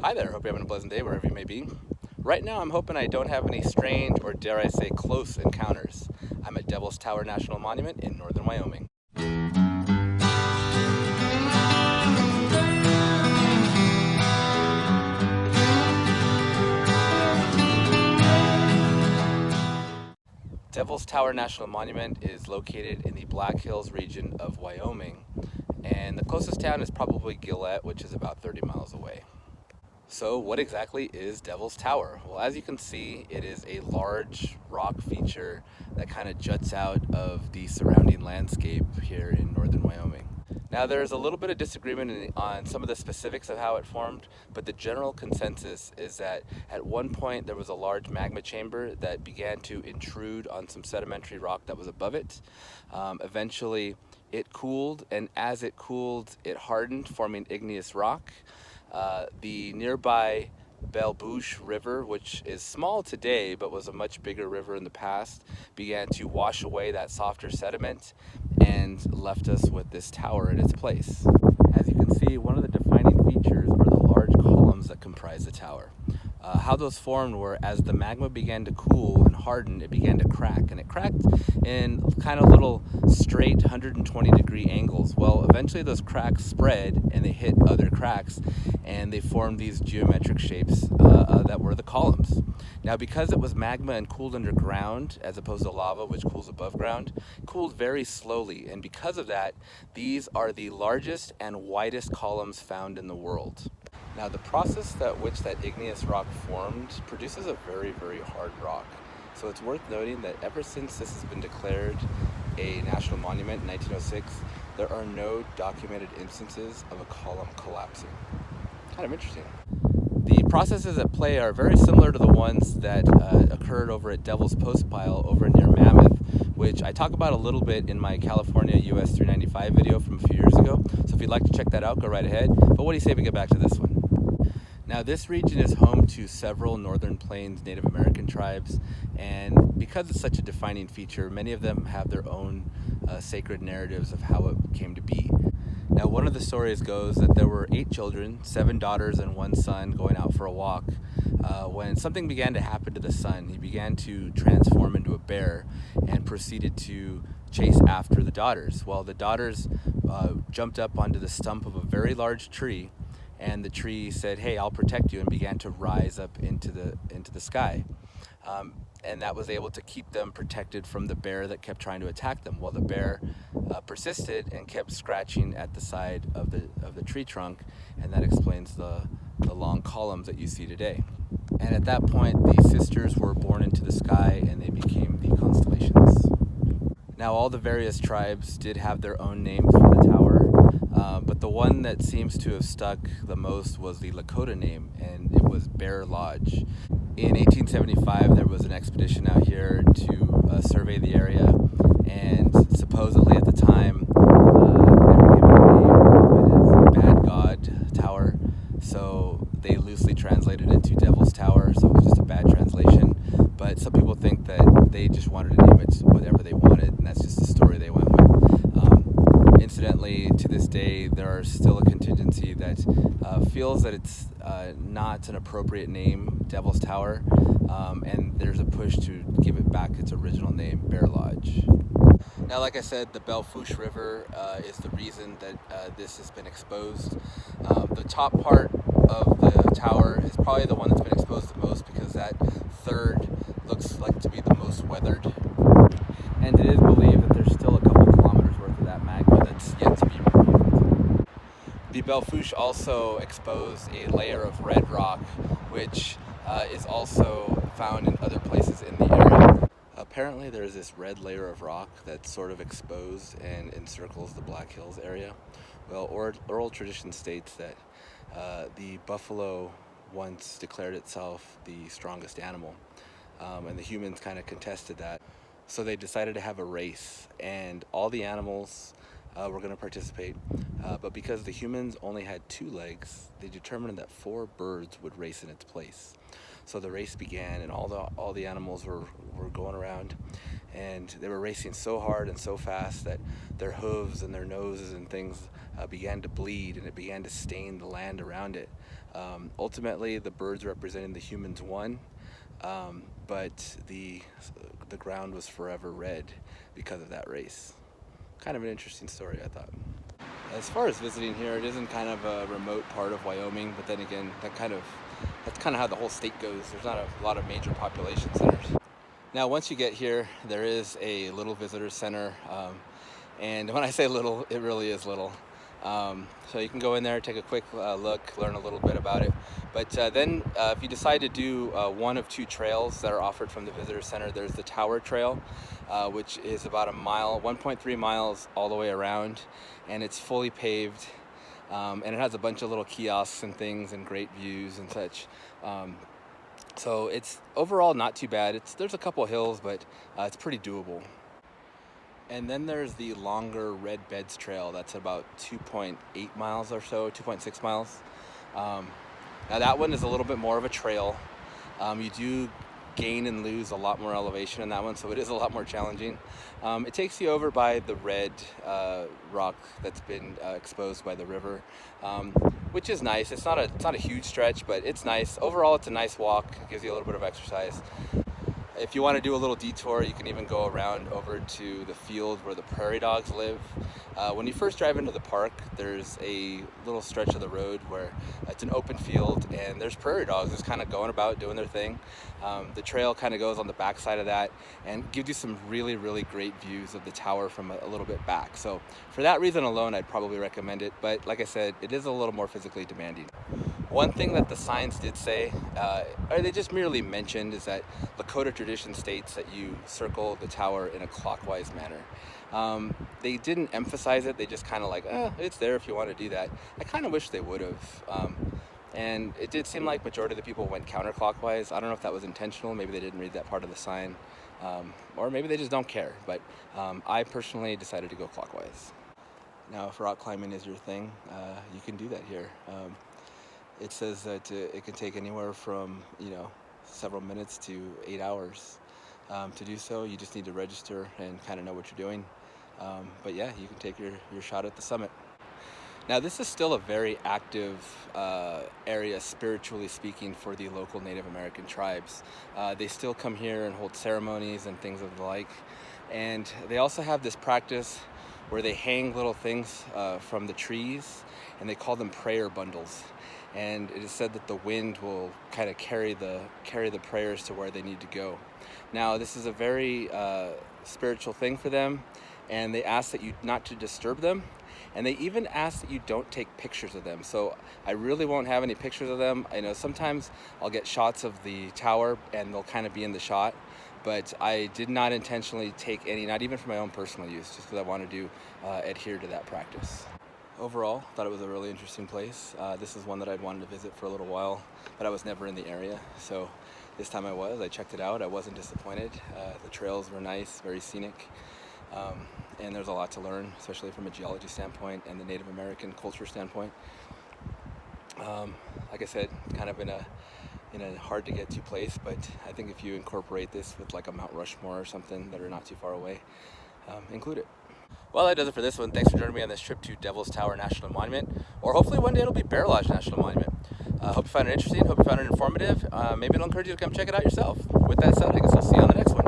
Hi there, hope you're having a pleasant day wherever you may be. Right now, I'm hoping I don't have any strange or, dare I say, close encounters. I'm at Devil's Tower National Monument in northern Wyoming. Devil's Tower National Monument is located in the Black Hills region of Wyoming, and the closest town is probably Gillette, which is about 30 miles away. So, what exactly is Devil's Tower? Well, as you can see, it is a large rock feature that kind of juts out of the surrounding landscape here in northern Wyoming. Now, there's a little bit of disagreement on some of the specifics of how it formed, but the general consensus is that at one point there was a large magma chamber that began to intrude on some sedimentary rock that was above it. Eventually, it cooled, and as it cooled, it hardened, forming igneous rock. The nearby Bouche River, which is small today but was a much bigger river in the past, began to wash away that softer sediment and left us with this tower in its place. As you can see, one of the defining features are the large columns that comprise the tower. How those formed were as the magma began to cool and harden, it began to crack, and it cracked in kind of little straight 120-degree angles. Well, eventually those cracks spread and they hit other cracks, and they formed these geometric shapes that were the columns. Now, because it was magma and cooled underground as opposed to lava, which cools above ground, it cooled very slowly, and because of that, these are the largest and widest columns found in the world. Now, the process that which that igneous rock formed produces a very, very hard rock. So it's worth noting that ever since this has been declared a national monument in 1906, there are no documented instances of a column collapsing. Kind of interesting. The processes at play are very similar to the ones that occurred over at Devil's Post Pile over near Mammoth, which I talk about a little bit in my California US 395 video from a few years ago. So if you'd like to check that out, go right ahead. But what do you say we get back to this one? Now, this region is home to several Northern Plains Native American tribes, and because it's such a defining feature, many of them have their own sacred narratives of how it came to be. Now, one of the stories goes that there were 8 children, 7 daughters and 1 son, going out for a walk. When something began to happen to the son, he began to transform into a bear and proceeded to chase after the daughters. Well, the daughters jumped up onto the stump of a very large tree, and the tree said, "Hey, I'll protect you," and began to rise up into the sky. And that was able to keep them protected from the bear that kept trying to attack them. Well, the bear persisted and kept scratching at the side of the tree trunk, and that explains the long columns that you see today. And at that point, the sisters were born into the sky, and they became the constellations. Now, all the various tribes did have their own names for the tower, but the one that seems to have stuck the most was the Lakota name, and it was Bear Lodge. In 1875, there was an expedition out here to survey the area, and supposedly at the time, they were given the name of it as Bad God Tower, so they loosely translated it to Devil's Tower, so it was just a bad translation. But some people think that they just wanted to name it whatever they wanted, and that's just the story they went with. Incidentally, to this day, there are still a contingency that feels that it's not an appropriate name, Devil's Tower, and there's a push to give it back its original name, Bear Lodge. Now, like I said, the Bouche River is the reason that this has been exposed. The top part of the tower is probably the one that's been exposed the most because that third looks like to be the most weathered. And it is believed that there's still a couple kilometers worth of that magma that's yet to be removed. The Bouche also exposed a layer of red rock, which is also found in other places in the area. Apparently there's this red layer of rock that's sort of exposed and encircles the Black Hills area. Well, oral tradition states that the buffalo once declared itself the strongest animal, and the humans kind of contested that. So they decided to have a race, and all the animals were going to participate, but because the humans only had 2 legs, they determined that 4 birds would race in its place. So the race began, and all the animals were going around, and they were racing so hard and so fast that their hooves and their noses and things began to bleed, and it began to stain the land around it. Ultimately, the birds representing the humans won, but the ground was forever red because of that race. Kind of an interesting story, I thought. As far as visiting here, it is in kind of a remote part of Wyoming, but then again, that's kind of how the whole state goes. There's not a lot of major population centers. Now, once you get here, there is a little visitor center, and when I say little, it really is little. So you can go in there, take a quick look, learn a little bit about it. But then if you decide to do one of two trails that are offered from the visitor center, there's the Tower Trail, which is about 1.3 miles all the way around, and it's fully paved, and it has a bunch of little kiosks and things and great views and such. So it's overall not too bad. There's a couple hills, but it's pretty doable. And then there's the longer Red Beds Trail. That's about 2.8 miles or so, 2.6 miles. Now that one is a little bit more of a trail. You do gain and lose a lot more elevation in that one, so it is a lot more challenging. It takes you over by the red rock that's been exposed by the river, which is nice. It's not a huge stretch, but it's nice. Overall, it's a nice walk. It gives you a little bit of exercise. If you want to do a little detour, you can even go around over to the field where the prairie dogs live. When you first drive into the park, there's a little stretch of the road where it's an open field and there's prairie dogs just kind of going about doing their thing. The trail kind of goes on the back side of that and gives you some really, really great views of the tower from a little bit back. So for that reason alone, I'd probably recommend it. But like I said, it is a little more physically demanding. One thing that the signs did say, or they just merely mentioned, is that Lakota tradition states that you circle the tower in a clockwise manner. They didn't emphasize it. They just kind of like, it's there if you want to do that. I kind of wish they would have. And it did seem like majority of the people went counterclockwise. I don't know if that was intentional. Maybe they didn't read that part of the sign. Or maybe they just don't care. But I personally decided to go clockwise. Now, if rock climbing is your thing, you can do that here. It says that it can take anywhere from, several minutes to 8 hours. To do so, you just need to register and kind of know what you're doing. But yeah, you can take your shot at the summit. Now, this is still a very active area, spiritually speaking, for the local Native American tribes. They still come here and hold ceremonies and things of the like. And they also have this practice where they hang little things from the trees, and they call them prayer bundles. And it is said that the wind will kind of carry the prayers to where they need to go. Now, this is a very spiritual thing for them, and they ask that you not to disturb them, and they even ask that you don't take pictures of them. So I really won't have any pictures of them. I know sometimes I'll get shots of the tower, and they'll kind of be in the shot, but I did not intentionally take any, not even for my own personal use, just because I wanted to adhere to that practice. Overall, thought it was a really interesting place. This is one that I'd wanted to visit for a little while, but I was never in the area. So this time I checked it out. I wasn't disappointed. The trails were nice, very scenic, and there's a lot to learn, especially from a geology standpoint and the Native American culture standpoint. Like I said, kind of in a hard to get to place, but I think if you incorporate this with like a Mount Rushmore or something that are not too far away, include it. Well, that does it for this one. Thanks for joining me on this trip to Devil's Tower National Monument, or hopefully one day it'll be Bear Lodge National Monument. Hope you found it interesting, hope you found it informative. Maybe it'll encourage you to come check it out yourself. With that said, I guess I'll see you on the next one.